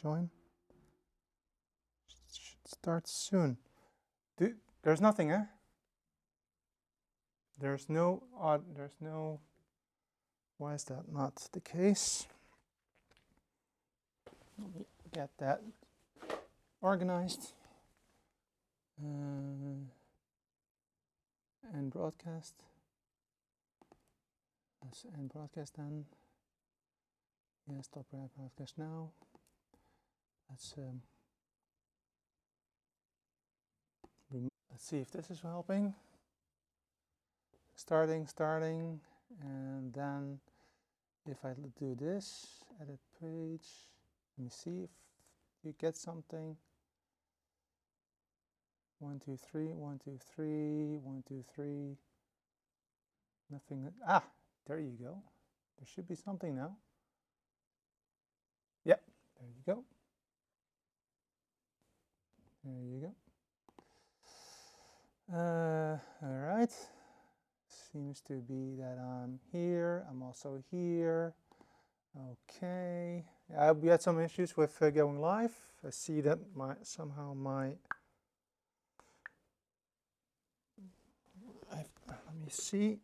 Join. Should start soon. There's nothing, eh? There's no odd. There's no. Why is that not the case? Let me get that organized. And broadcast. Let's end broadcast then. Yeah, stop broadcast now. Let's see if this is helping. Starting, and then if I do this, edit page, let me see if you get something. 1, 2, 3, 1, 2, 3, 1, 2, 3. Nothing. Ah, there you go. There should be something now. Yep, there you go. There you go. All right. Seems to be that I'm here. I'm also here. Okay. We had some issues with going live. I see that somehow my. Let me see.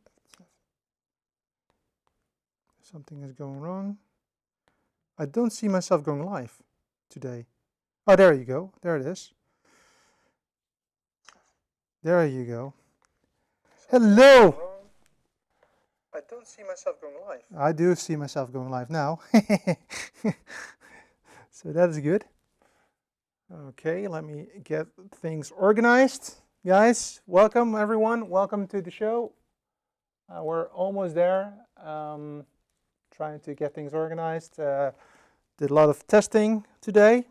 Something is going wrong. I don't see myself going live today. Oh, there you go. There it is. There you go. Hello. I don't see myself going live. I do see myself going live now. So that is good. Okay, let me get things organized. Guys, welcome everyone. Welcome to the show. We're almost there. Trying to get things organized. Did a lot of testing today.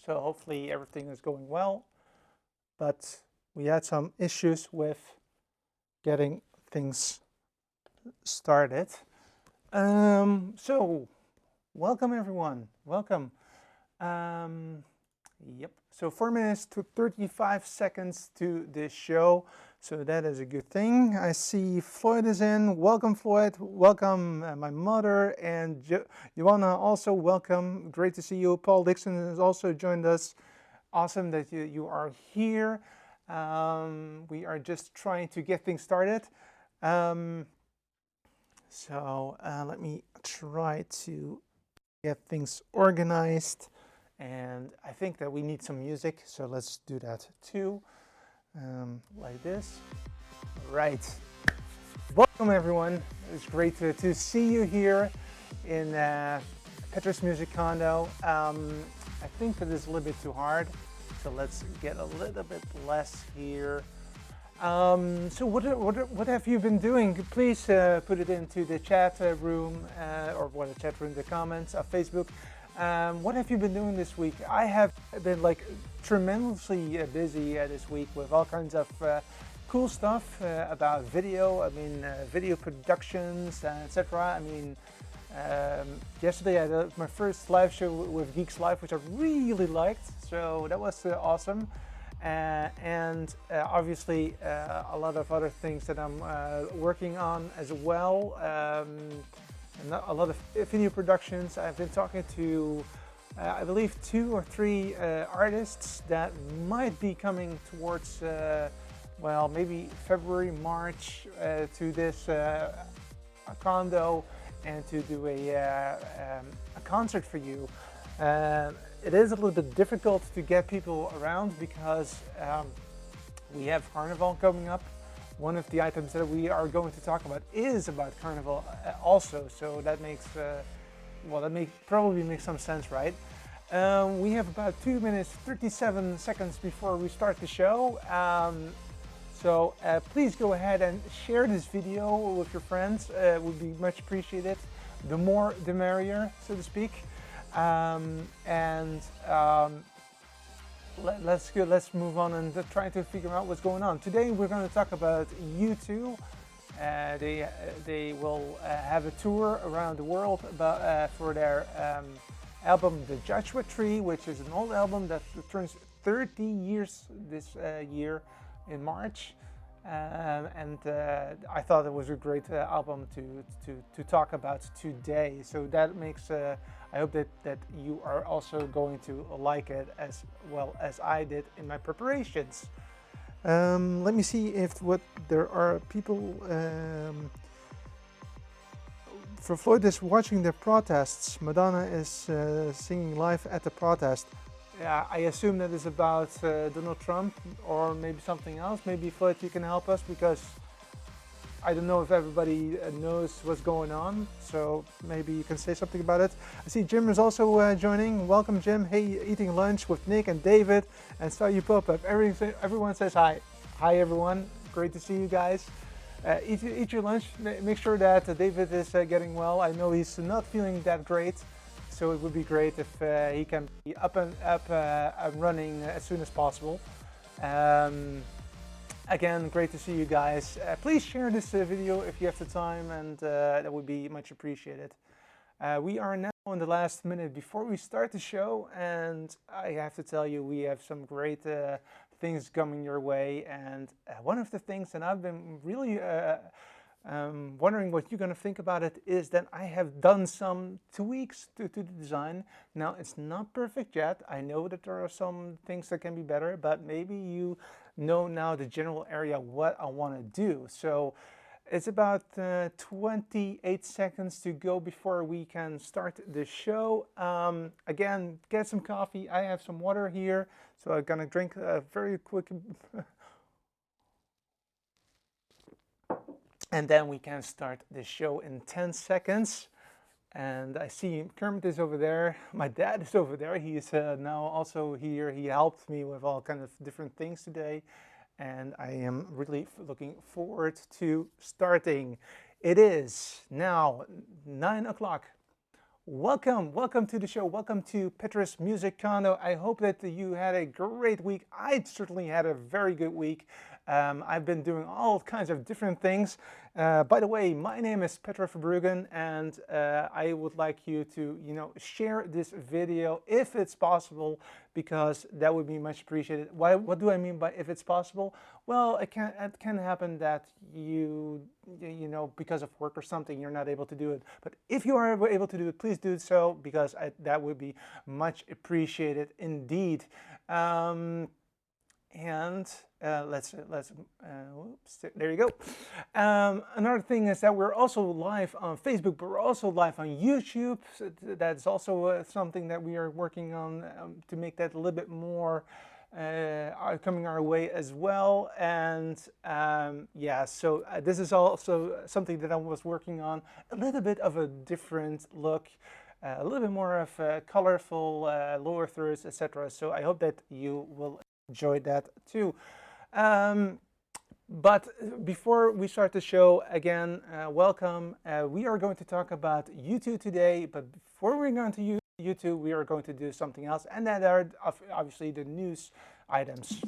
So hopefully everything is going well. But we had some issues with getting things started. So welcome everyone. Welcome. Yep. So 4 minutes to 35 seconds to this show. So that is a good thing. I see Floyd is in. Welcome, Floyd. Welcome, my mother. And Joanna, also welcome. Great to see you. Paul Dixon has also joined us. Awesome that you are here. We are just trying to get things started. So let me try to get things organized. And I think that we need some music, so let's do that too. Like this. Right. Welcome everyone. It's great to see you here in Petra's Music Condo. I think that is a little bit too hard, so let's get a little bit less here. So what have you been doing? Please put it into the chat room or the chat room, the comments of Facebook. What have you been doing this week? I have been like tremendously busy this week with all kinds of cool stuff about video. I mean, video productions, etc. I mean, yesterday I did my first live show with Geeks Live, which I really liked. So that was awesome. And obviously a lot of other things that I'm working on as well. And a lot of video productions. I've been talking to, I believe, 2 or 3 artists that might be coming towards, well, maybe February, March to this Condo and to do a concert for you. It is a little bit difficult to get people around because we have Carnival coming up. One of the items that we are going to talk about is about Carnival also, so that makes, well, that probably makes some sense, right? We have about 2 minutes, 37 seconds before we start the show. So please go ahead and share this video with your friends. It would be much appreciated. The more, the merrier, so to speak. Let's move on and try to figure out what's going on. Today we're going to talk about U2. They will have a tour around the world for their album The Joshua Tree, which is an old album that turns 30 years this year in March. I thought it was a great album to talk about today. So that makes I hope that you are also going to like it as well as I did in my preparations. Let me see if what there are people. For Floyd is watching the protests. Madonna is singing live at the protest. Yeah, I assume that is about Donald Trump or maybe something else. Maybe Floyd, you can help us because I don't know if everybody knows what's going on. So maybe you can say something about it. I see Jim is also joining. Welcome, Jim. Hey, eating lunch with Nick and David and Saw You Pop Up. Everyone says hi. Hi, everyone. Great to see you guys. Eat your lunch. Make sure that David is getting well. I know he's not feeling that great, so it would be great if he can be up and running as soon as possible. Again, great to see you guys. Please share this video if you have the time, and that would be much appreciated. We are now in the last minute before we start the show, and I have to tell you, we have some great things coming your way. And one of the things that I've been really wondering what you're going to think about it is that I have done some tweaks to the design. Now, it's not perfect yet. I know that there are some things that can be better, but maybe you know now the general area what I want to do. So it's about 28 seconds to go before we can start the show. Again, get some coffee. I have some water here, so I'm gonna drink a very quick and then we can start the show in 10 seconds. And I see Kermit is over there. My dad is over there. He is now also here. He helped me with all kind of different things today. And I am really looking forward to starting. It is now 9 o'clock. Welcome to the show. Welcome to Petra's Music Condo. I hope that you had a great week. I certainly had a very good week. I've been doing all kinds of different things. By the way, my name is Petra Verbruggen, and I would like you to, share this video if it's possible, because that would be much appreciated. What do I mean by if it's possible? Well, it can happen that because of work or something, you're not able to do it. But if you are able to do it, please do so, because that would be much appreciated indeed. Let's whoops, there you go. Another thing is that we're also live on Facebook, but we're also live on YouTube. So that's also something that we are working on to make that a little bit more coming our way as well. And yeah, so this is also something that I was working on, a little bit of a different look. A little bit more of colorful lower thirds, etc. So I hope that you will enjoy that too. But before we start the show, again, welcome. We are going to talk about YouTube today, but before we're going to YouTube, we are going to do something else, and that are obviously the news items.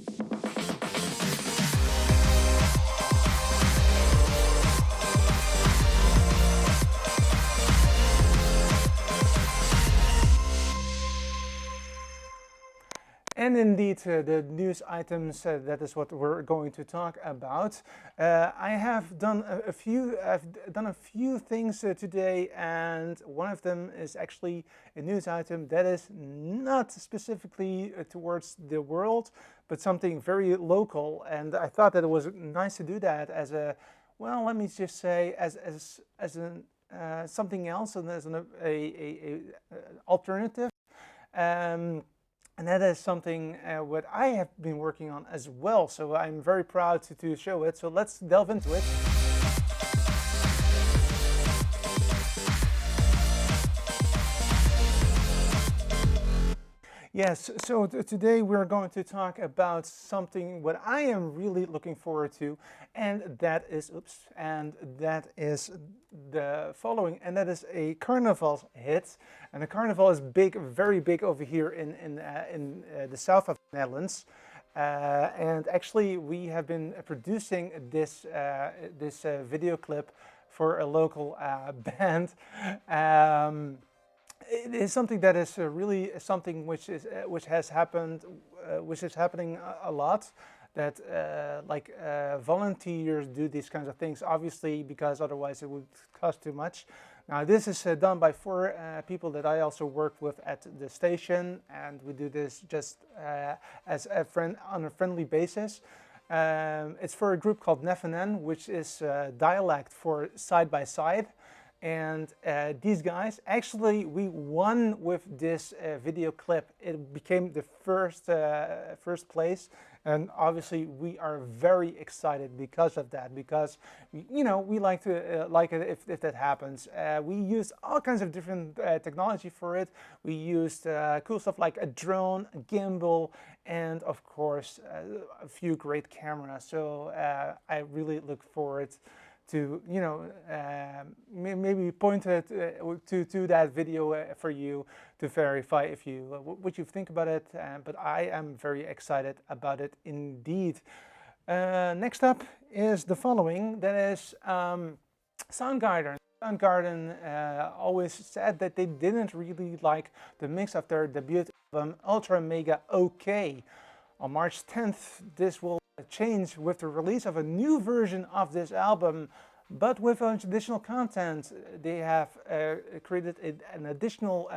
And indeed, the news items, that is what we're going to talk about. I have done a few things today, and one of them is actually a news item that is not specifically towards the world, but something very local. And I thought that it was nice to do that as a, well, let me just say, as an something else, and as an alternative. And that is something what I have been working on as well. So I'm very proud to show it. So let's delve into it. Yes, so today we're going to talk about something what I am really looking forward to, and that is, the following, and that is a carnival hit. And the carnival is big, very big over here in the south of the Netherlands. And actually, we have been producing this video clip for a local band. It is something that is really something which is happening a lot. That volunteers do these kinds of things, obviously, because otherwise it would cost too much. Now this is done by 4 people that I also work with at the station, and we do this just as a friend on a friendly basis. It's for a group called NFNN, which is dialect for side by side. And these guys, actually, we won with this video clip. It became the first place, and obviously we are very excited because of that. Because we like to like it if that happens. We used all kinds of different technology for it. We used cool stuff like a drone, a gimbal, and of course a few great cameras. So I really look forward to maybe point it to that video for you to verify if you what you think about it. But I am very excited about it indeed. Next up is the following. That is Soundgarden. Soundgarden always said that they didn't really like the mix of their debut album Ultra Mega OK. On March 10th, this will change with the release of a new version of this album, but with additional content. They have created an additional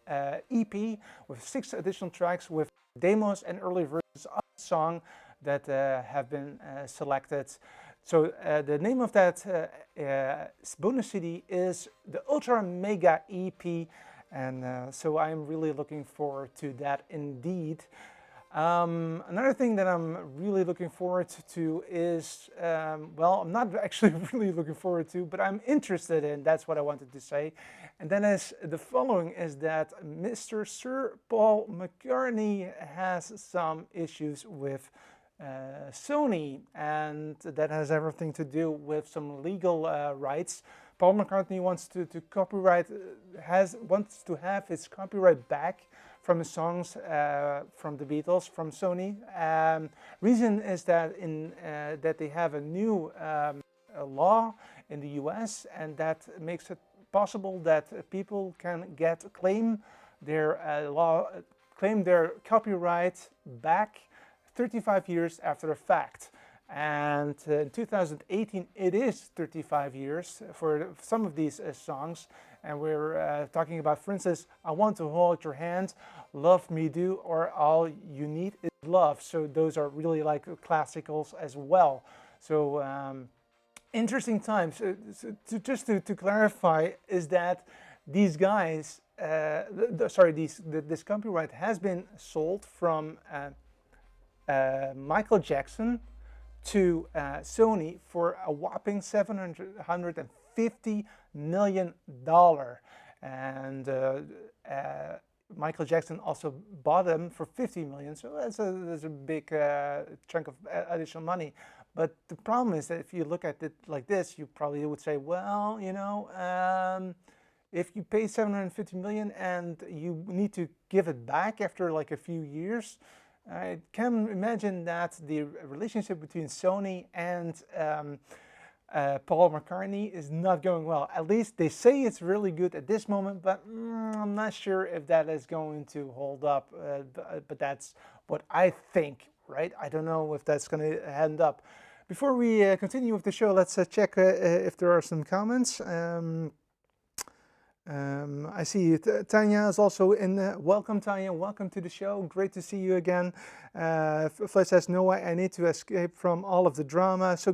EP with 6 additional tracks with demos and early versions of the song that have been selected. So the name of that bonus CD is the Ultra Mega EP, and so I'm really looking forward to that indeed. Another thing that I'm really looking forward to is, well, I'm not actually really looking forward to, but I'm interested in, that's what I wanted to say. And then is the following is that Mr. Sir Paul McCartney has some issues with Sony, and that has everything to do with some legal rights. Paul McCartney wants to wants to have his copyright back from his songs from the Beatles, from Sony. Reason is that that they have a new law in the US, and that makes it possible that people can claim their copyright back 35 years after the fact. And in 2018 it is 35 years for some of these songs, and we're talking about, for instance, I Want to Hold Your Hand, Love Me Do, or All You Need Is Love. So those are really like classicals as well. So interesting times. Just to clarify, is that these guys, this copyright has been sold from Michael Jackson to Sony for a whopping $750 million, and Michael Jackson also bought them for $50 million. So that's a big chunk of additional money. But the problem is that if you look at it like this, you probably would say, well, if you pay $750 million and you need to give it back after like a few years, I can imagine that the relationship between Sony and Paul McCartney is not going well. At least they say it's really good at this moment, but I'm not sure if that is going to hold up. But that's what I think, right? I don't know if that's going to end up. Before we continue with the show, let's check if there are some comments. I see Tanya is also in. Welcome, Tanya. Welcome to the show. Great to see you again. Floyd says, "No, I need to escape from all of the drama. So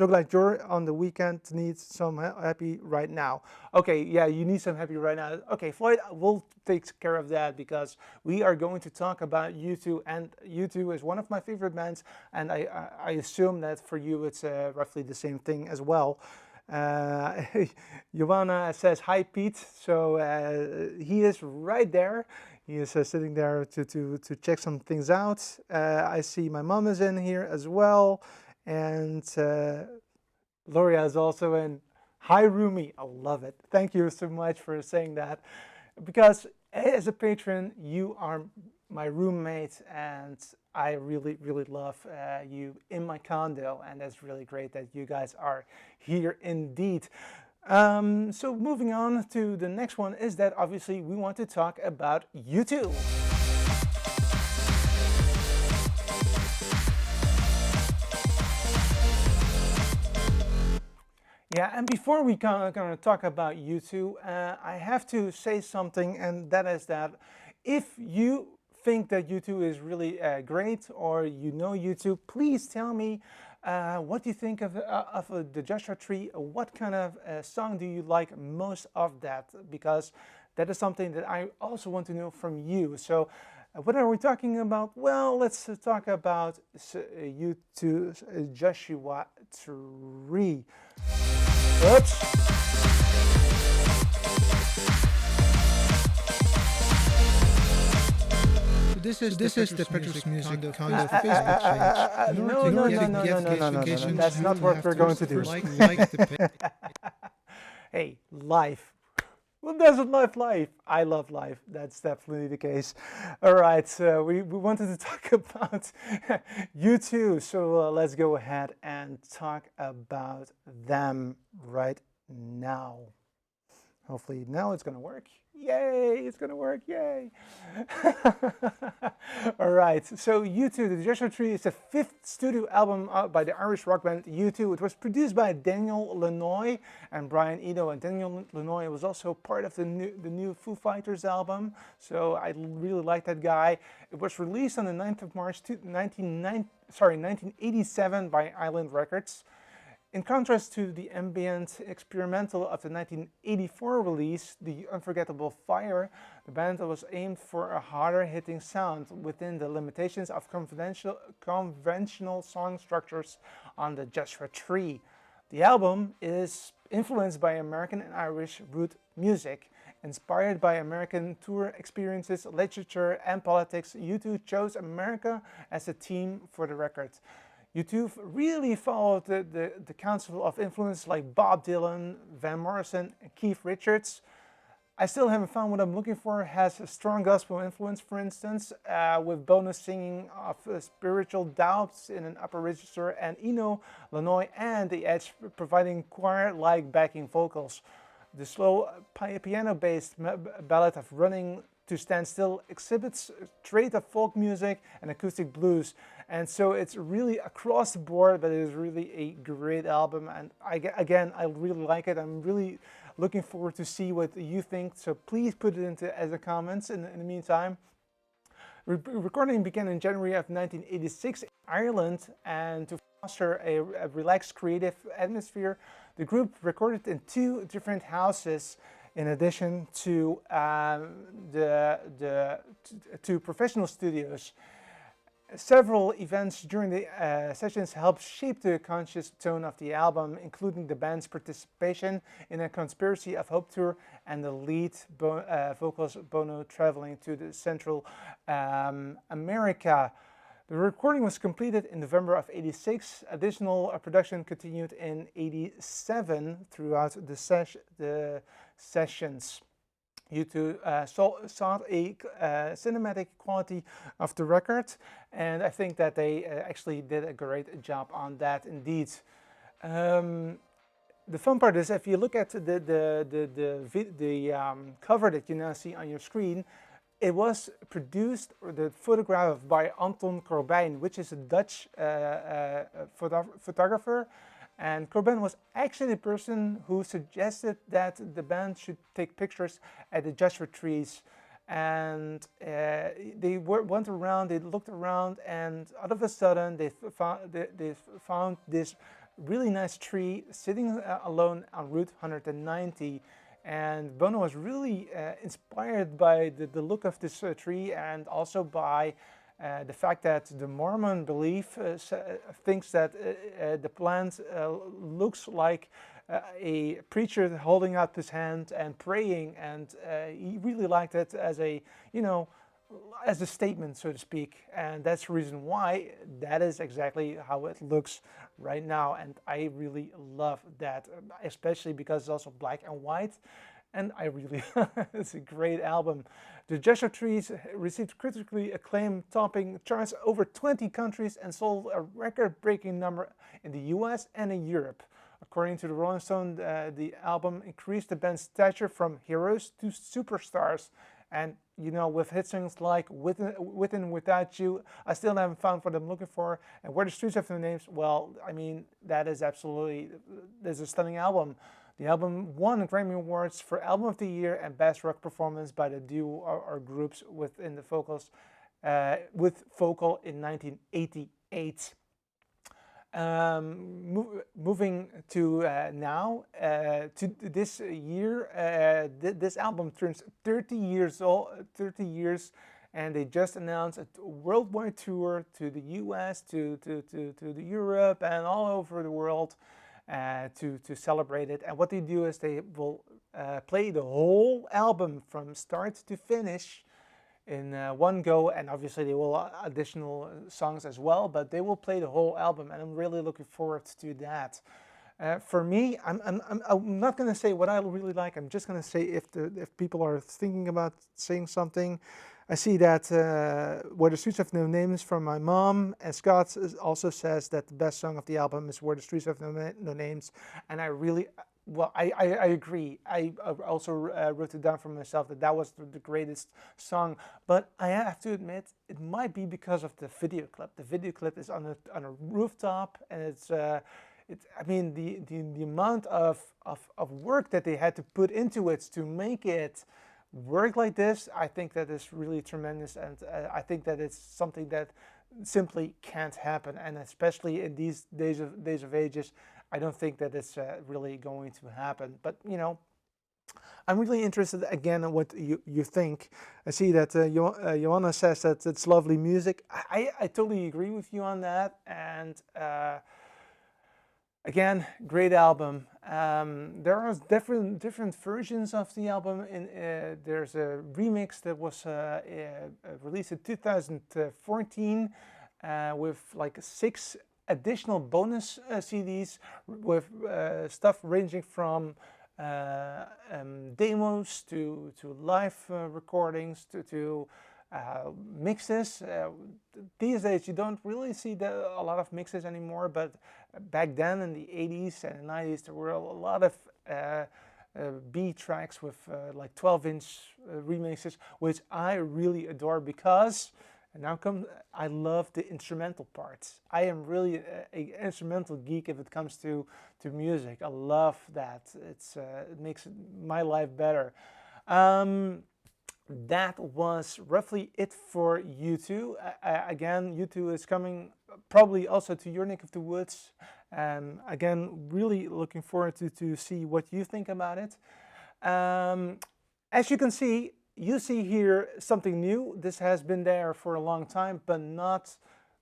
glad you're on the weekend. Need some happy right now." Okay, yeah, you need some happy right now. Okay, Floyd, we'll take care of that because we are going to talk about U2, and U2 is one of my favorite bands, and I assume that for you it's roughly the same thing as well. Giovanna says, "Hi, Pete." So he is right there. He is sitting there to check some things out. I see my mom is in here as well, and Gloria is also in. Hi, Rumi. I love it. Thank you so much for saying that, because as a patron, you are my roommate, and I really, really love you in my condo, and that's really great that you guys are here indeed. So moving on to the next one is that obviously we want to talk about U2. Yeah, and before we going to talk about U2, I have to say something, and that is that if you think that U2 is really great, or you know U2, please tell me what do you think of the Joshua Tree. What kind of song do you like most of that? Because that is something that I also want to know from you. So, what are we talking about? Well, let's talk about U2's Joshua Tree. Oops. This is the Petra's Music Condo Facebook page. In No, order no, to no, no, no, get no, no, no, no, no. notifications, That's not you what have we're to going to do. first like the page. Hey, life. Well, doesn't life? I love life. That's definitely the case. All right, so we wanted to talk about U2, so let's go ahead and talk about them right now. Hopefully now it's going to work. Yay, it's going to work. Yay. All right, so U2, The Joshua Tree is the fifth studio album by the Irish rock band U2. It was produced by Daniel Lanois and Brian Eno, and Daniel Lanois was also part of the new Foo Fighters album, so I really like that guy. It was released on the 9th of March 1987 by Island Records. In contrast to the ambient experimental of the 1984 release, The Unforgettable Fire, the band was aimed for a harder hitting sound within the limitations of conventional song structures on the Joshua Tree. The album is influenced by American and Irish root music. Inspired by American tour experiences, literature, and politics, U2 chose America as the theme for the record. U2 really followed the council of influence like Bob Dylan, Van Morrison, and Keith Richards. I still haven't found what I'm looking for. It has a strong gospel influence, for instance, with Bono singing of spiritual doubts in an upper register, and Eno, Lanois, and The Edge providing choir-like backing vocals. The slow piano-based ballad of Running to Stand Still exhibits a trait of folk music and acoustic blues, and so it's really across the board, but it is really a great album, and again, I really like it. I'm really looking forward to see what you think, so please put it into as a comments in the meantime. Recording began in January of 1986 in Ireland, and to foster a relaxed creative atmosphere, the group recorded in two different houses in addition to two professional studios. Several events during the sessions helped shape the conscious tone of the album, including the band's participation in a Conspiracy of Hope tour and the lead vocals Bono traveling to the Central America. The recording was completed in November of '86. Additional production continued in '87 throughout the sessions. U2 sought a cinematic quality of the record, and I think that they actually did a great job on that indeed. The fun part is if you look at the cover that you now see on your screen, it was produced, or the photograph by Anton Corbijn, which is a Dutch photographer. And Corbijn was actually the person who suggested that the band should take pictures at the Joshua Trees. And they went around, they looked around, and all of a sudden they found this really nice tree sitting alone on Route 190. And Bono was really inspired by the look of this tree, and also by the fact that the Mormon belief thinks that the plant looks like a preacher holding up his hand and praying, and he really liked it as a, as a statement, so to speak. And that's the reason why that is exactly how it looks right now. And I really love that, especially because it's also black and white. And I really, it's a great album. The Joshua Trees received critically acclaim, topping charts over 20 countries and sold a record-breaking number in the US and in Europe. According to the Rolling Stone, the album increased the band's stature from heroes to superstars, And with hit songs like With and Without You, I still haven't found what I'm looking for. And Where the Streets Have No Names, well, I mean, that's a stunning album. The album won Grammy Awards for Album of the Year and Best Rock Performance by the duo or groups within the vocals, with vocal in 1988. Moving to now, to this year, this album turns 30 years old, 30 years, and they just announced a worldwide tour to the US, to the Europe, and all over the world to celebrate it. And what they do is they will play the whole album from start to finish in one go, and obviously they will additional songs as well, but they will play the whole album, and I'm really looking forward to that. For me, I'm not going to say what I really like. I'm just going to say if people are thinking about saying something. I see that Where the Streets Have No Names from my mom, and Scott also says that the best song of the album is Where the Streets Have No Names, and I really. Well, I agree. I also wrote it down for myself that was the greatest song. But I have to admit, it might be because of the video clip. The video clip is on a rooftop, and it's I mean the amount of work that they had to put into it to make it work like this. I think that is really tremendous, and I think that it's something that simply can't happen. And especially in these days of ages, I don't think that it's really going to happen. But I'm really interested again in what you think. I see that Joanna says that it's lovely music. I totally agree with you on that. And again, great album. There are different versions of the album. There's a remix that was released in 2014 with like 6 additional bonus CDs with stuff ranging from demos to live recordings to mixes. These days you don't really see a lot of mixes anymore, but back then in the 80s and 90s there were a lot of B tracks with like 12-inch remixes, which I really adore because I love the instrumental parts. I am really an instrumental geek if it comes to music. I love that. It makes my life better. That was roughly it for U2. Again, U2 is coming probably also to your neck of the woods. Again, really looking forward to see what you think about it. As you can see, you see here something new. This has been there for a long time, but not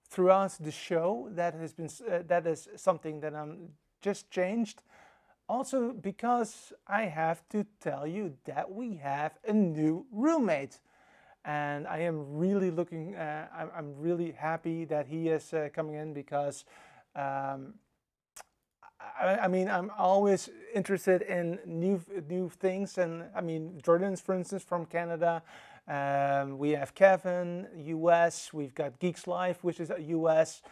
throughout the show. That is something that I'm just changed. Also because I have to tell you that we have a new roommate, and I am really I'm really happy that he is coming in because. I mean, I'm always interested in new things, and I mean, Jordan's, for instance, from Canada. We have Kevin, US. We've got Geeks Life, which is US.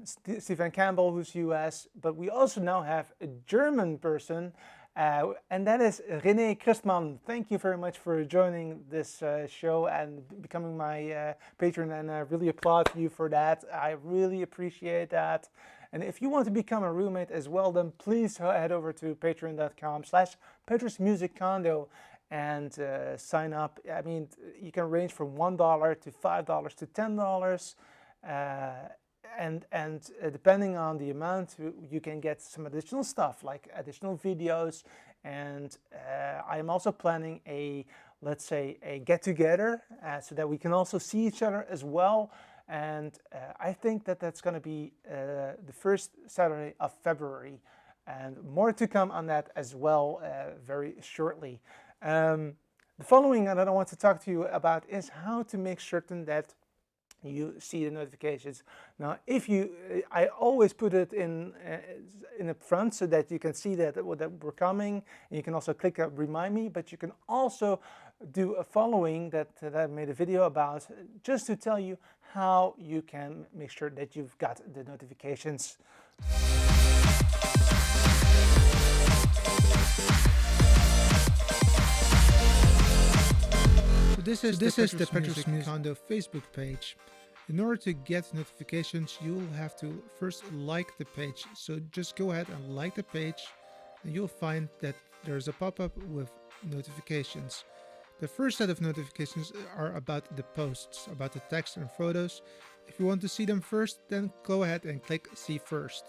Stephen Campbell, who's US. But we also now have a German person, and that is René Christman. Thank you very much for joining this show and becoming my patron, and I really applaud you for that. I really appreciate that. And if you want to become a roommate as well, then please head over to patreon.com/Petra's Music Condo and sign up. I mean, you can range from $1 to $5 to $10. And depending on the amount, you can get some additional stuff like additional videos. And I'm also planning let's say a get-together so that we can also see each other as well. And I think that that's going to be the first Saturday of February, and more to come on that as well very shortly. The following that I want to talk to you about is how to make certain that you see the notifications. Now, I always put it in the front so that you can see that we're coming. And you can also click remind me, but you can also do a following that I made a video about, just to tell you how you can make sure that you've got the notifications. This is the Petra's Music Condo Facebook page. In order to get notifications, you'll have to first like the page. So just go ahead and like the page, and you'll find that there's a pop-up with notifications. The first set of notifications are about the posts, about the text and photos. If you want to see them first, then go ahead and click See First.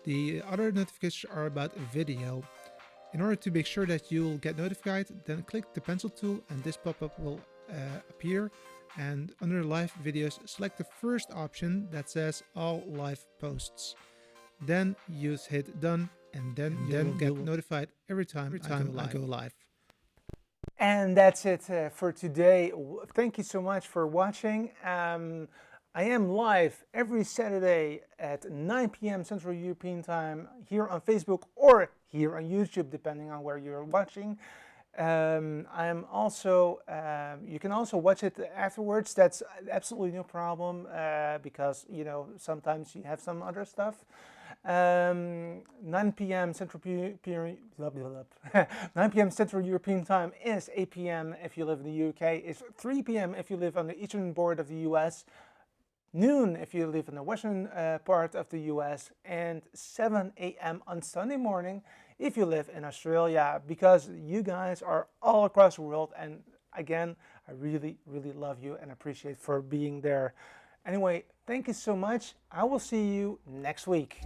The other notifications are about video. In order to make sure that you'll get notified, then click the pencil tool and this pop-up will appear. And under live videos, select the first option that says all live posts. Then you hit done, and then you'll get notified every time I go live. And that's it for today. Thank you so much for watching. I am live every Saturday at 9 p.m. Central European Time here on Facebook or here on YouTube, depending on where you're watching. I'm also, you can also watch it afterwards. That's absolutely no problem because, you know, sometimes you have some other stuff. 9 p.m. Central 9 p.m. Central European Time is 8 p.m. if you live in the UK. It's 3 p.m. if you live on the eastern border of the US. Noon if you live in the western part of the US, and 7 a.m. on Sunday morning if you live in Australia, because you guys are all across the world, and again, I really love you and appreciate for being there. Anyway, thank you so much. I will see you next week.